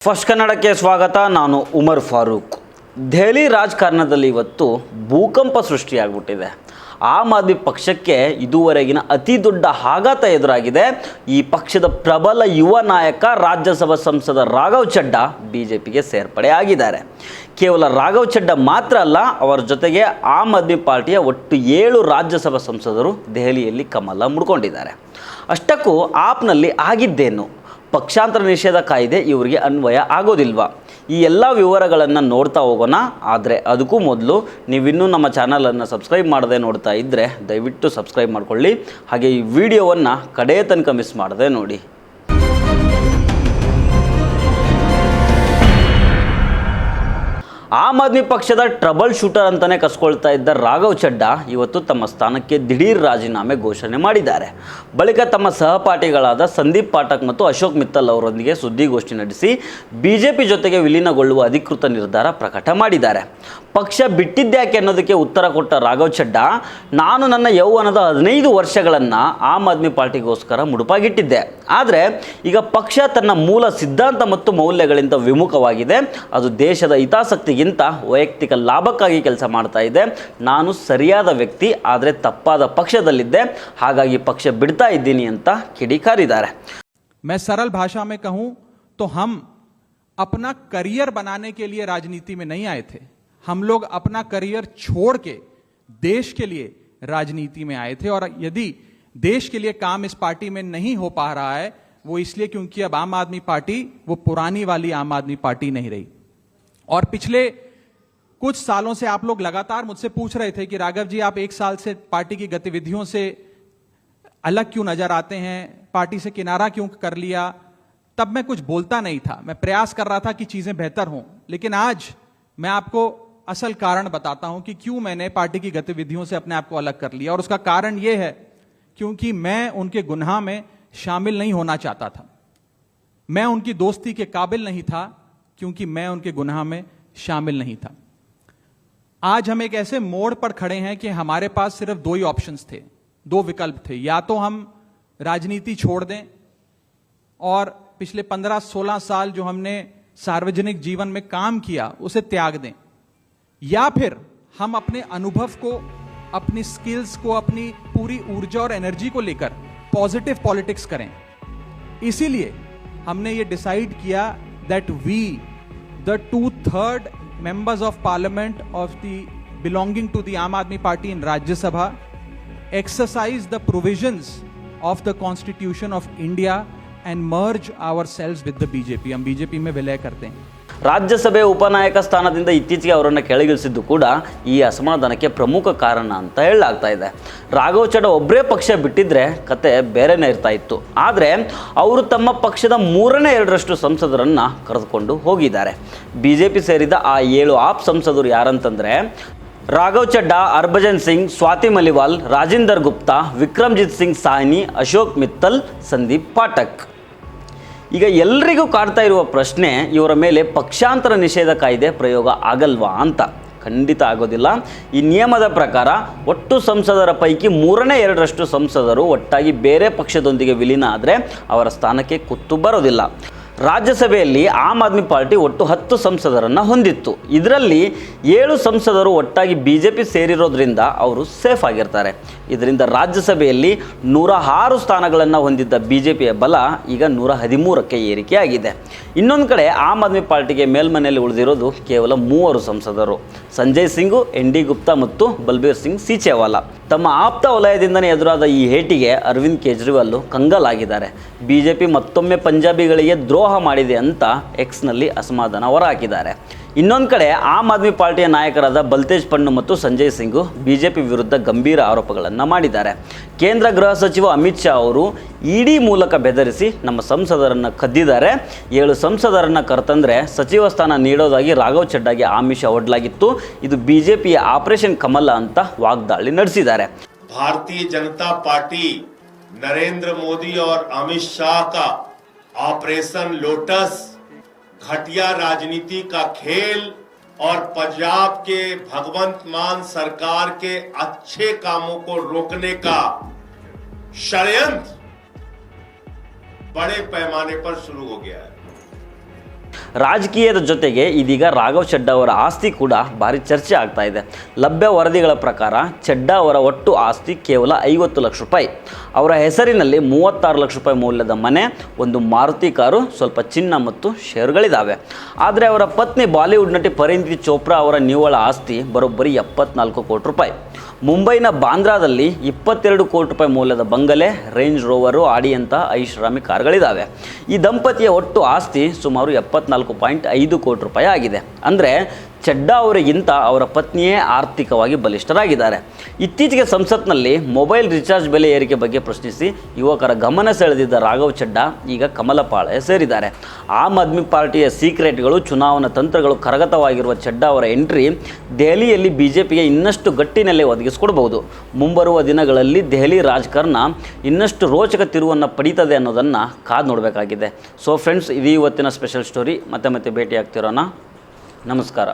First ಕನ್ನಡಕ್ಕೆ ಸ್ವಾಗತ. ನಾನು ಉಮರ್ ಫಾರೂಕ್. ದೆಹಲಿ ರಾಜಕಾರಣದಲ್ಲಿ ಇವತ್ತು ಭೂಕಂಪ ಸೃಷ್ಟಿಯಾಗ್ಬಿಟ್ಟಿದೆ. ಆಮ್ ಆದ್ಮಿ ಪಕ್ಷಕ್ಕೆ ಇದುವರೆಗಿನ ಅತಿ ದೊಡ್ಡ ಆಘಾತ ಎದುರಾಗಿದೆ. ಈ ಪಕ್ಷದ ಪ್ರಬಲ ಯುವ ನಾಯಕ ರಾಜ್ಯಸಭಾ ಸಂಸದ ರಾಘವ್ ಚಡ್ಡಾ ಬಿಜೆಪಿಗೆ ಸೇರ್ಪಡೆ ಆಗಿದ್ದಾರೆ. ಕೇವಲ ರಾಘವ್ ಚಡ್ಡಾ ಮಾತ್ರ ಅಲ್ಲ, ಅವರ ಜೊತೆಗೆ ಆಮ್ ಆದ್ಮಿ ಪಾರ್ಟಿಯ ಒಟ್ಟು 7 ರಾಜ್ಯಸಭಾ ಸಂಸದರು ದೆಹಲಿಯಲ್ಲಿ ಕಮಲ ಮುಡ್ಕೊಂಡಿದ್ದಾರೆ. ಅಷ್ಟಕ್ಕೂ ಆಪ್ನಲ್ಲಿ ಆಗಿದ್ದೇನು? ಪಕ್ಷಾಂತರ ನಿಷೇಧ ಕಾಯ್ದೆ ಇವರಿಗೆ ಅನ್ವಯ ಆಗೋದಿಲ್ವಾ? ಈ ಎಲ್ಲ ವಿವರಗಳನ್ನು ನೋಡ್ತಾ ಹೋಗೋಣ. ಆದರೆ ಅದಕ್ಕೂ ಮೊದಲು ನೀವಿನ್ನೂ ನಮ್ಮ ಚಾನಲನ್ನು ಸಬ್ಸ್ಕ್ರೈಬ್ ಮಾಡದೆ ನೋಡ್ತಾ ಇದ್ದರೆ ದಯವಿಟ್ಟು ಸಬ್ಸ್ಕ್ರೈಬ್ ಮಾಡ್ಕೊಳ್ಳಿ. ಹಾಗೆ ಈ ವಿಡಿಯೋವನ್ನು ಕಡೇ ತನಕ ಮಿಸ್ ಮಾಡದೆ ನೋಡಿ. ಆಮ್ ಆದ್ಮಿ ಪಕ್ಷದ ಟ್ರಬಲ್ ಶೂಟರ್ ಅಂತಲೇ ಕಸ್ಕೊಳ್ತಾ ಇದ್ದ ರಾಘವ್ ಚಡ್ಡಾ ಇವತ್ತು ತಮ್ಮ ಸ್ಥಾನಕ್ಕೆ ದಿಢೀರ್ ರಾಜೀನಾಮೆ ಘೋಷಣೆ ಮಾಡಿದ್ದಾರೆ. ಬಳಿಕ ತಮ್ಮ ಸಹಪಾಠಿಗಳಾದ ಸಂದೀಪ್ ಪಾಠಕ್ ಮತ್ತು ಅಶೋಕ್ ಮಿತ್ತಲ್ ಅವರೊಂದಿಗೆ ಸುದ್ದಿಗೋಷ್ಠಿ ನಡೆಸಿ ಬಿಜೆಪಿ ಜೊತೆಗೆ ವಿಲೀನಗೊಳ್ಳುವ ಅಧಿಕೃತ ನಿರ್ಧಾರ ಪ್ರಕಟ ಮಾಡಿದ್ದಾರೆ. ಪಕ್ಷ ಬಿಟ್ಟಿದ್ದ್ಯಾಕೆ ಅನ್ನೋದಕ್ಕೆ ಉತ್ತರ ಕೊಟ್ಟ ರಾಘವ್ ಚಡ್ಡಾ, ನಾನು ನನ್ನ ಯೌವನದ 15 ವರ್ಷಗಳನ್ನು ಆಮ್ ಆದ್ಮಿ ಪಾರ್ಟಿಗೋಸ್ಕರ ಮುಡುಪಾಗಿಟ್ಟಿದ್ದೆ. ಆದರೆ ಈಗ ಪಕ್ಷ ತನ್ನ ಮೂಲ ಸಿದ್ಧಾಂತ ಮತ್ತು ಮೌಲ್ಯಗಳಿಂದ ವಿಮುಖವಾಗಿದೆ. ಅದು ದೇಶದ ಹಿತಾಸಕ್ತಿಗಿಂತ ವೈಯಕ್ತಿಕ ಲಾಭಕ್ಕಾಗಿ ಕೆಲಸ ಮಾಡ್ತಾ ಇದೆ. ನಾನು ಸರಿಯಾದ ವ್ಯಕ್ತಿ, ಆದರೆ ತಪ್ಪಾದ ಪಕ್ಷದಲ್ಲಿದ್ದೆ, ಹಾಗಾಗಿ ಪಕ್ಷ ಬಿಡ್ತಾ ಇದ್ದೀನಿ ಅಂತ ಕಿಡಿಕಾರಿದ್ದಾರೆ. मैं सरल भाषा में कहूं तो हम अपना करियर बनाने के लिए राजनीति में नहीं आए थे. हम लोग अपना करियर छोड़ के देश के लिए राजनीति में आए थे. और यदि देश के लिए काम इस पार्टी में नहीं हो पा रहा है, वो इसलिए क्योंकि अब आम आदमी पार्टी वो पुरानी वाली आम आदमी पार्टी नहीं रही. और पिछले कुछ सालों से आप लोग लगातार मुझसे पूछ रहे थे कि राघव जी, आप 1 साल से पार्टी की गतिविधियों से अलग क्यों नजर आते हैं, पार्टी से किनारा क्यों कर लिया. तब मैं कुछ बोलता नहीं था, मैं प्रयास कर रहा था कि चीजें बेहतर हों. लेकिन आज मैं आपको असल कारण बताता हूं कि क्यों मैंने पार्टी की गतिविधियों से अपने आप को अलग कर लिया. और उसका कारण यह है क्योंकि मैं उनके गुनाह में शामिल नहीं होना चाहता था. मैं उनकी दोस्ती के काबिल नहीं था क्योंकि मैं उनके गुनाह में शामिल नहीं था. आज हम एक ऐसे मोड़ पर खड़े हैं कि हमारे पास सिर्फ 2 ही ऑप्शंस थे, 2 विकल्प थे. या तो हम राजनीति छोड़ दें और पिछले 15-16 साल जो हमने सार्वजनिक जीवन में काम किया उसे त्याग दें, या फिर हम अपने अनुभव को, अपनी स्किल्स को, अपनी पूरी ऊर्जा और एनर्जी को लेकर पॉजिटिव पॉलिटिक्स करें. इसीलिए हमने ये डिसाइड किया that we, the 2/3 members of parliament of the belonging to the Aam Aadmi Party in Rajya Sabha, exercise the provisions of the Constitution of India and merge ourselves with the BJP. हम BJP में विलय करते हैं. ರಾಜ್ಯಸಭೆ ಉಪನಾಯಕ ಸ್ಥಾನದಿಂದ ಇತ್ತೀಚೆಗೆ ಅವರನ್ನು ಕೆಳಗಿಳಿಸಿದ್ದು ಕೂಡ ಈ ಅಸಮಾಧಾನಕ್ಕೆ ಪ್ರಮುಖ ಕಾರಣ ಅಂತ ಹೇಳಲಾಗ್ತಾ ಇದೆ. ರಾಘವ್ ಚಡ್ಡಾ ಒಬ್ಬರೇ ಪಕ್ಷ ಬಿಟ್ಟಿದ್ರೆ ಕತೆ ಬೇರೆನೇ ಇರ್ತಾ ಇತ್ತು. ಆದರೆ ಅವರು ತಮ್ಮ ಪಕ್ಷದ 3/2 ಸಂಸದರನ್ನು ಕರೆದುಕೊಂಡು ಹೋಗಿದ್ದಾರೆ. ಬಿಜೆಪಿ ಸೇರಿದ ಆ 7 ಆಪ್ ಸಂಸದರು ಯಾರಂತಂದರೆ ರಾಘವ್ ಚಡ್ಡಾ, ಹರ್ಭಜನ್ ಸಿಂಗ್, ಸ್ವಾತಿ ಮಲಿವಾಲ್, ರಾಜಿಂದರ್ ಗುಪ್ತಾ, ವಿಕ್ರಮ್ಜಿತ್ ಸಿಂಗ್ ಸಾಹ್ನಿ, ಅಶೋಕ್ ಮಿತ್ತಲ್, ಸಂದೀಪ್ ಪಾಠಕ್. ಈಗ ಎಲ್ರಿಗೂ ಕಾಡ್ತಾ ಇರುವ ಪ್ರಶ್ನೆ, ಇವರ ಮೇಲೆ ಪಕ್ಷಾಂತರ ನಿಷೇಧ ಕಾಯ್ದೆ ಪ್ರಯೋಗ ಆಗಲ್ವಾ ಅಂತ. ಖಂಡಿತ ಆಗೋದಿಲ್ಲ. ಈ ನಿಯಮದ ಪ್ರಕಾರ ಒಟ್ಟು ಸಂಸದರ ಪೈಕಿ 3/2 ಸಂಸದರು ಒಟ್ಟಾಗಿ ಬೇರೆ ಪಕ್ಷದೊಂದಿಗೆ ವಿಲೀನ ಆದರೆ ಅವರ ಸ್ಥಾನಕ್ಕೆ ಕುತ್ತು ಬರೋದಿಲ್ಲ. ರಾಜ್ಯಸಭೆಯಲ್ಲಿ ಆಮ್ ಆದ್ಮಿ ಪಾರ್ಟಿ ಒಟ್ಟು 10 ಸಂಸದರನ್ನು ಹೊಂದಿತ್ತು. ಇದರಲ್ಲಿ 7 ಸಂಸದರು ಒಟ್ಟಾಗಿ ಬಿಜೆಪಿ ಸೇರಿರೋದ್ರಿಂದ ಅವರು ಸೇಫ್ ಆಗಿರ್ತಾರೆ. ಇದರಿಂದ ರಾಜ್ಯಸಭೆಯಲ್ಲಿ 106 ಸ್ಥಾನಗಳನ್ನು ಹೊಂದಿದ್ದ ಬಿಜೆಪಿಯ ಬಲ ಈಗ 113ಕ್ಕೆ ಏರಿಕೆಯಾಗಿದೆ. ಇನ್ನೊಂದು ಕಡೆ ಆಮ್ ಆದ್ಮಿ ಪಾರ್ಟಿಗೆ ಮೇಲ್ಮನೆಯಲ್ಲಿ ಉಳಿದಿರೋದು ಕೇವಲ 3 ಸಂಸದರು, ಸಂಜಯ್ ಸಿಂಗ್, ಎನ್ ಡಿ ಗುಪ್ತಾ ಮತ್ತು ಬಲ್ಬೀರ್ ಸಿಂಗ್ ಸೀಚೇವಾಲಾ. ತಮ್ಮ ಆಪ್ತ ವಲಯದಿಂದನೇ ಎದುರಾದ ಈ ಹೇಟಿಗೆ ಅರವಿಂದ್ ಕೇಜ್ರಿವಾಲ್ ಕಂಗಾಲಾಗಿದ್ದಾರೆ. ಬಿಜೆಪಿ ಮತ್ತೊಮ್ಮೆ ಪಂಜಾಬಿಗಳಿಗೆ ದ್ರೋಹ ಮಾಡಿದೆ ಅಂತ ಎಕ್ಸ್ನಲ್ಲಿ ಅಸಮಾಧಾನ ಹೊರಹಾಕಿದ್ದಾರೆ. ಇನ್ನೊಂದು ಕಡೆ ಆಮ್ ಆದ್ಮಿ ಪಾರ್ಟಿಯ ನಾಯಕರಾದ ಬಲ್ತೇಜ್ ಪಣ್ಣು ಮತ್ತು ಸಂಜಯ್ ಸಿಂಗ್ ಬಿಜೆಪಿ ವಿರುದ್ಧ ಗಂಭೀರ ಆರೋಪಗಳನ್ನು ಮಾಡಿದ್ದಾರೆ. ಕೇಂದ್ರ ಗೃಹ ಸಚಿವ ಅಮಿತ್ ಶಾ ಅವರು ಇಡಿ ಮೂಲಕ ಬೆದರಿಸಿ ನಮ್ಮ ಸಂಸದರನ್ನು ಕದ್ದಿದ್ದಾರೆ, 7 ಸಂಸದರನ್ನು ಕರೆತಂದರೆ ಸಚಿವ ಸ್ಥಾನ ನೀಡೋದಾಗಿ ರಾಘವ್ ಚಡ್ಡಾಗೆ ಆಮಿಷ ಒಡ್ಲಾಗಿತ್ತು. ಇದು ಬಿಜೆಪಿಯ ಆಪರೇಷನ್ ಕಮಲ ಅಂತ ವಾಗ್ದಾಳಿ ನಡೆಸಿದ್ದಾರೆ. भारतीय जनता पार्टी नरेंद्र मोदी और अमित शाह का ऑपरेशन लोटस घटिया राजनीति का खेल और पंजाब के भगवंत मान सरकार के अच्छे कामों को रोकने का षड्यंत्र बड़े पैमाने पर शुरू हो गया है. ರಾಜಕೀಯದ ಜೊತೆಗೆ ಇದೀಗ ರಾಘವ್ ಚಡ್ಡಾ ಅವರ ಆಸ್ತಿ ಕೂಡ ಭಾರಿ ಚರ್ಚೆ ಆಗ್ತಾ ಇದೆ. ಲಭ್ಯ ವರದಿಗಳ ಪ್ರಕಾರ ಚಡ್ಡಾ ಅವರ ಒಟ್ಟು ಆಸ್ತಿ ಕೇವಲ 50 ಲಕ್ಷ ರೂಪಾಯಿ. ಅವರ ಹೆಸರಿನಲ್ಲಿ 36 ಲಕ್ಷ ರೂಪಾಯಿ ಮೌಲ್ಯದ ಮನೆ, ಒಂದು ಮಾರುತಿ ಕಾರು, ಸ್ವಲ್ಪ ಚಿನ್ನ ಮತ್ತು ಷೇರುಗಳಿದ್ದಾವೆ. ಆದರೆ ಅವರ ಪತ್ನಿ ಬಾಲಿವುಡ್ ನಟಿ ಪರಿಣಿತಿ ಚೋಪ್ರಾ ಅವರ ನಿವ್ವಳ ಆಸ್ತಿ ಬರೋಬ್ಬರಿ 74 ಕೋಟಿ ರೂಪಾಯಿ. ಮುಂಬೈನ ಬಾಂದ್ರಾದಲ್ಲಿ 22 ಕೋಟಿ ರೂಪಾಯಿ ಮೌಲ್ಯದ ಬಂಗಲೆ, ರೇಂಜ್ ರೋವರು, ಆಡಿ ಅಂತ ಐಷಾರಾಮಿ ಕಾರುಗಳಿದ್ದಾವೆ. ಈ ದಂಪತಿಯ ಒಟ್ಟು ಆಸ್ತಿ ಸುಮಾರು 74.5 ಕೋಟಿ ರೂಪಾಯಿ ಆಗಿದೆ. ಅಂದರೆ ಚಡ್ಡಾ ಅವರಿಗಿಂತ ಅವರ ಪತ್ನಿಯೇ ಆರ್ಥಿಕವಾಗಿ ಬಲಿಷ್ಠರಾಗಿದ್ದಾರೆ. ಇತ್ತೀಚೆಗೆ ಸಂಸತ್ನಲ್ಲಿ ಮೊಬೈಲ್ ರಿಚಾರ್ಜ್ ಬೆಲೆ ಏರಿಕೆ ಬಗ್ಗೆ ಪ್ರಶ್ನಿಸಿ ಯುವಕರ ಗಮನ ಸೆಳೆದಿದ್ದ ರಾಘವ್ ಚಡ್ಡಾ ಈಗ ಕಮಲಪಾಳ್ಯ ಸೇರಿದ್ದಾರೆ. ಆಮ್ ಆದ್ಮಿ ಪಾರ್ಟಿಯ ಸೀಕ್ರೆಟ್ಗಳು, ಚುನಾವಣಾ ತಂತ್ರಗಳು ಕರಗತವಾಗಿರುವ ಚಡ್ಡಾ ಅವರ ಎಂಟ್ರಿ ದೆಹಲಿಯಲ್ಲಿ ಬಿಜೆಪಿಗೆ ಇನ್ನಷ್ಟು ಗಟ್ಟಿ ನೆಲೆ ಒದಗಿಸಿಕೊಡಬಹುದು. ಮುಂಬರುವ ದಿನಗಳಲ್ಲಿ ದೆಹಲಿ ರಾಜಕಾರಣ ಇನ್ನಷ್ಟು ರೋಚಕ ತಿರುವನ್ನು ಪಡೀತದೆ ಅನ್ನೋದನ್ನು ಕಾದು ನೋಡಬೇಕಾಗಿದೆ. ಸೊ ಫ್ರೆಂಡ್ಸ್, ಇದು ಇವತ್ತಿನ ಸ್ಪೆಷಲ್ ಸ್ಟೋರಿ. ಮತ್ತೆ ಭೇಟಿ ಆಗ್ತಿರೋಣ. ನಮಸ್ಕಾರ.